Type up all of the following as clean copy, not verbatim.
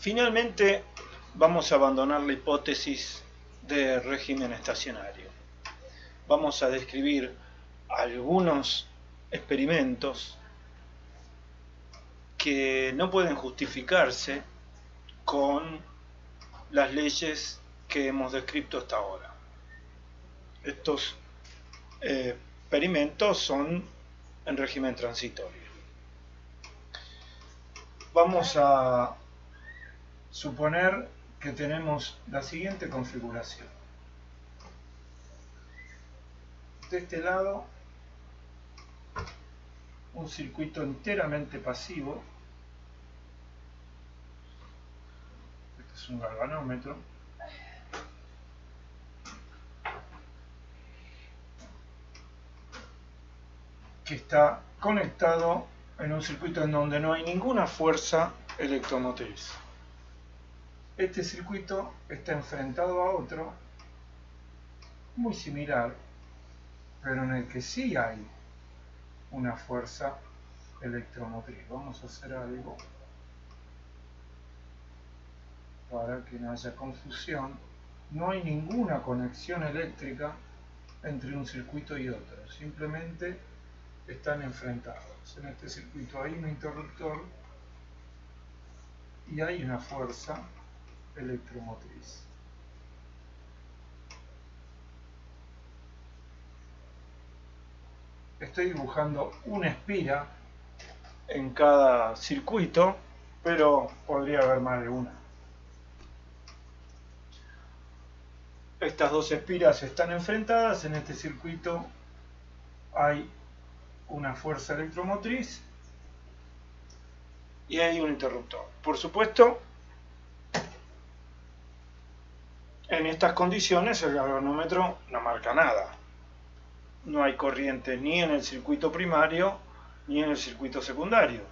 Finalmente, vamos a abandonar la hipótesis de régimen estacionario. Vamos a describir algunos experimentos que no pueden justificarse con las leyes que hemos descrito hasta ahora. Estos experimentos son en régimen transitorio. Vamos a suponer que tenemos la siguiente configuración. De este lado, un circuito enteramente pasivo. Este es un galvanómetro. Que está conectado en un circuito en donde no hay ninguna fuerza electromotriz. Este circuito está enfrentado a otro muy similar, pero en el que sí hay una fuerza electromotriz. Vamos a hacer algo para que no haya confusión. No hay ninguna conexión eléctrica entre un circuito y otro, simplemente están enfrentados. En este circuito hay un interruptor y hay una fuerza electromotriz. Estoy dibujando una espira en cada circuito, pero podría haber más de una. Estas dos espiras están enfrentadas. En este circuito hay una fuerza electromotriz y hay un interruptor. Por supuesto, en estas condiciones el galvanómetro no marca nada. No hay corriente ni en el circuito primario ni en el circuito secundario.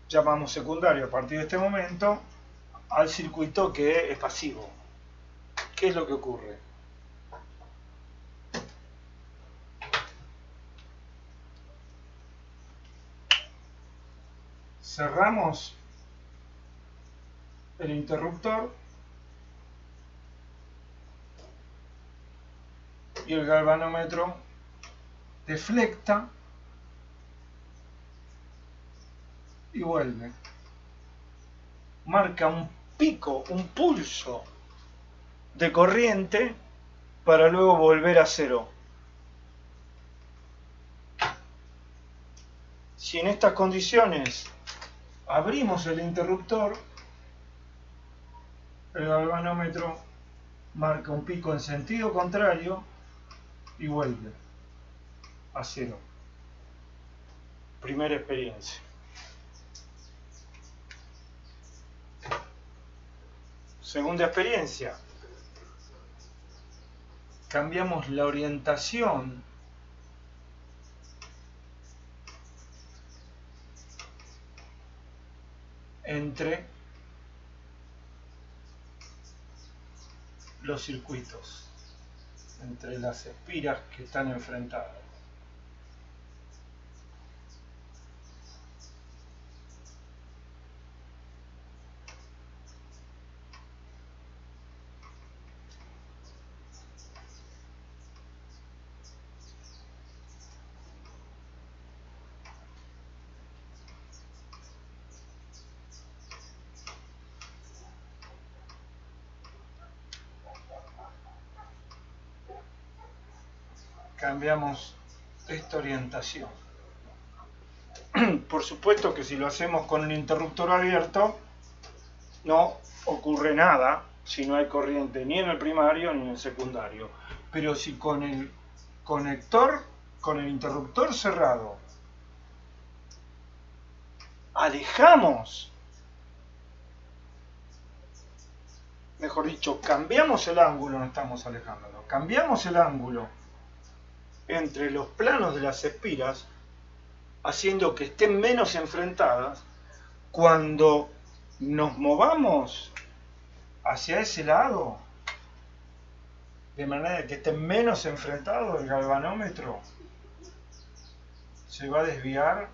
Llamamos secundario a partir de este momento al circuito que es pasivo. ¿Qué es lo que ocurre? Cerramos el interruptor y el galvanómetro deflecta y vuelve. Marca un pico, un pulso de corriente para luego volver a cero. Si en estas condiciones abrimos el interruptor, el galvanómetro marca un pico en sentido contrario y vuelve a cero. Primera experiencia. Segunda experiencia. Cambiamos la orientación entre los circuitos, entre las espiras que están enfrentadas. Cambiamos esta orientación. Por supuesto que si lo hacemos con el interruptor abierto, no ocurre nada si no hay corriente ni en el primario ni en el secundario. Pero si con el conector, con el interruptor cerrado, alejamos, mejor dicho, cambiamos el ángulo, no estamos alejándolo, cambiamos el ángulo entre los planos de las espiras, haciendo que estén menos enfrentadas, cuando nos movamos hacia ese lado, de manera que estén menos enfrentados, el galvanómetro se va a desviar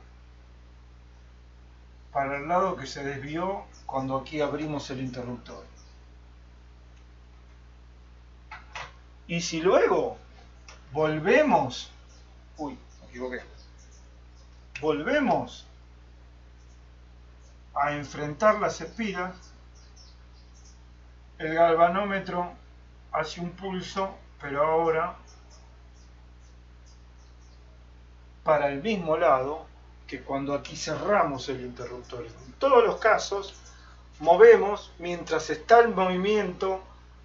para el lado que se desvió cuando aquí abrimos el interruptor. Y si luego volvemos, me equivoqué, volvemos a enfrentar las espiras, el galvanómetro hace un pulso, pero ahora para el mismo lado que cuando aquí cerramos el interruptor. En todos los casos movemos mientras está el movimiento,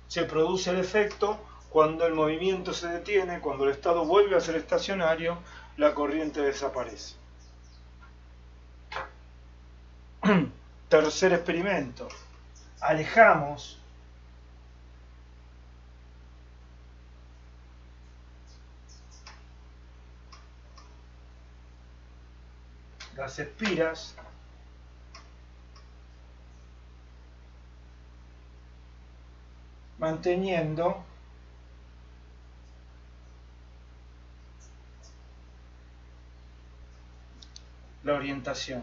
se produce el efecto. Cuando el movimiento se detiene, cuando el estado vuelve a ser estacionario, la corriente desaparece. Tercer experimento. Alejamos las espiras manteniendo la orientación.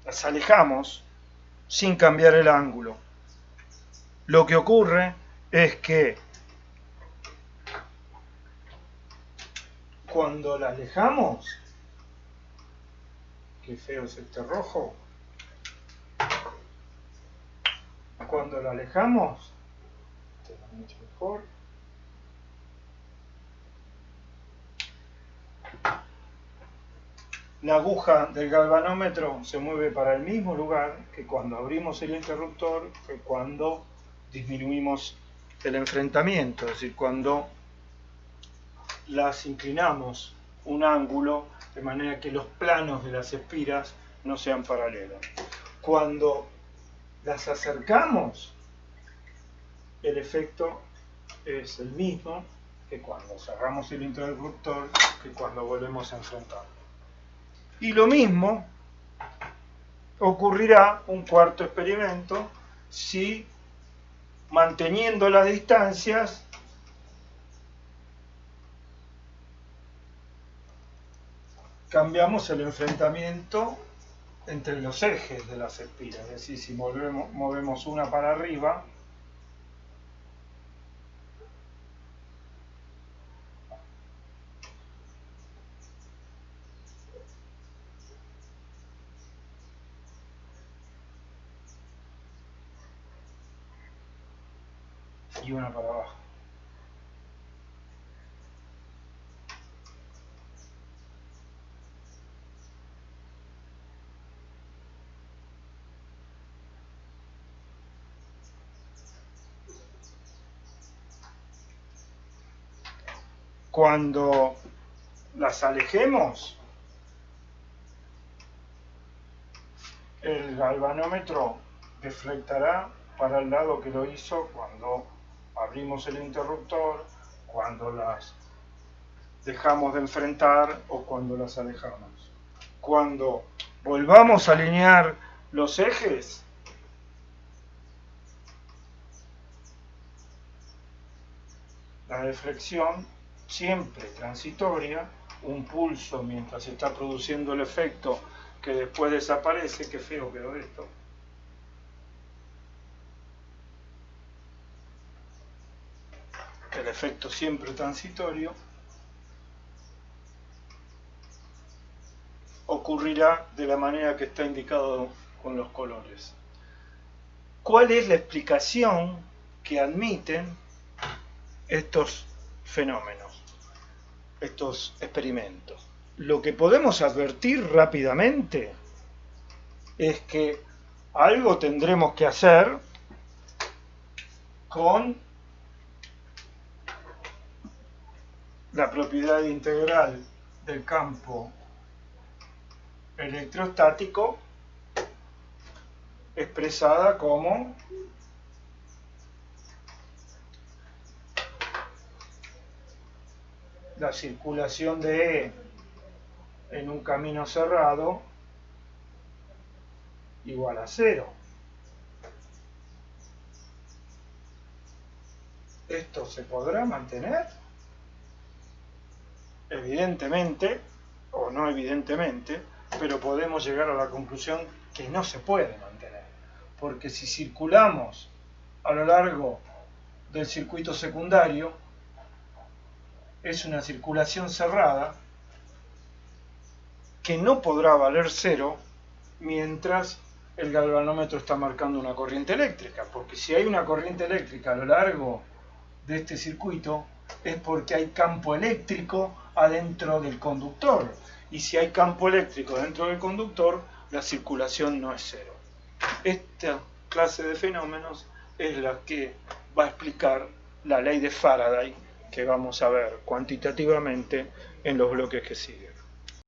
Las alejamos sin cambiar el ángulo. Lo que ocurre es que cuando la alejamos, qué feo es este rojo, cuando la alejamos, este es mucho mejor, la aguja del galvanómetro se mueve para el mismo lugar que cuando abrimos el interruptor, que cuando disminuimos el enfrentamiento, es decir, cuando las inclinamos un ángulo de manera que los planos de las espiras no sean paralelos. Cuando las acercamos, el efecto es el mismo que cuando cerramos el interruptor, que cuando volvemos a enfrentar. Y lo mismo ocurrirá, un cuarto experimento, si manteniendo las distancias cambiamos el enfrentamiento entre los ejes de las espiras, es decir, si movemos una para arriba, y una para abajo. Cuando las alejemos, el galvanómetro deflectará para el lado que lo hizo cuando abrimos el interruptor, cuando las dejamos de enfrentar o cuando las alejamos. Cuando volvamos a alinear los ejes, la deflexión siempre transitoria, un pulso mientras se está produciendo el efecto que después desaparece. Qué feo quedó esto. El efecto siempre transitorio ocurrirá de la manera que está indicado con los colores. ¿Cuál es la explicación que admiten estos fenómenos, estos experimentos? Lo que podemos advertir rápidamente es que algo tendremos que hacer con la propiedad integral del campo electrostático expresada como la circulación de E en un camino cerrado igual a 0. ¿Esto se podrá mantener? Evidentemente, o no evidentemente, pero podemos llegar a la conclusión que no se puede mantener. Porque si circulamos a lo largo del circuito secundario, es una circulación cerrada que no podrá valer 0 mientras el galvanómetro está marcando una corriente eléctrica, porque si hay una corriente eléctrica a lo largo de este circuito es porque hay campo eléctrico adentro del conductor, y si hay campo eléctrico dentro del conductor, la circulación no es 0. Esta clase de fenómenos es la que va a explicar la ley de Faraday, que vamos a ver cuantitativamente en los bloques que siguen.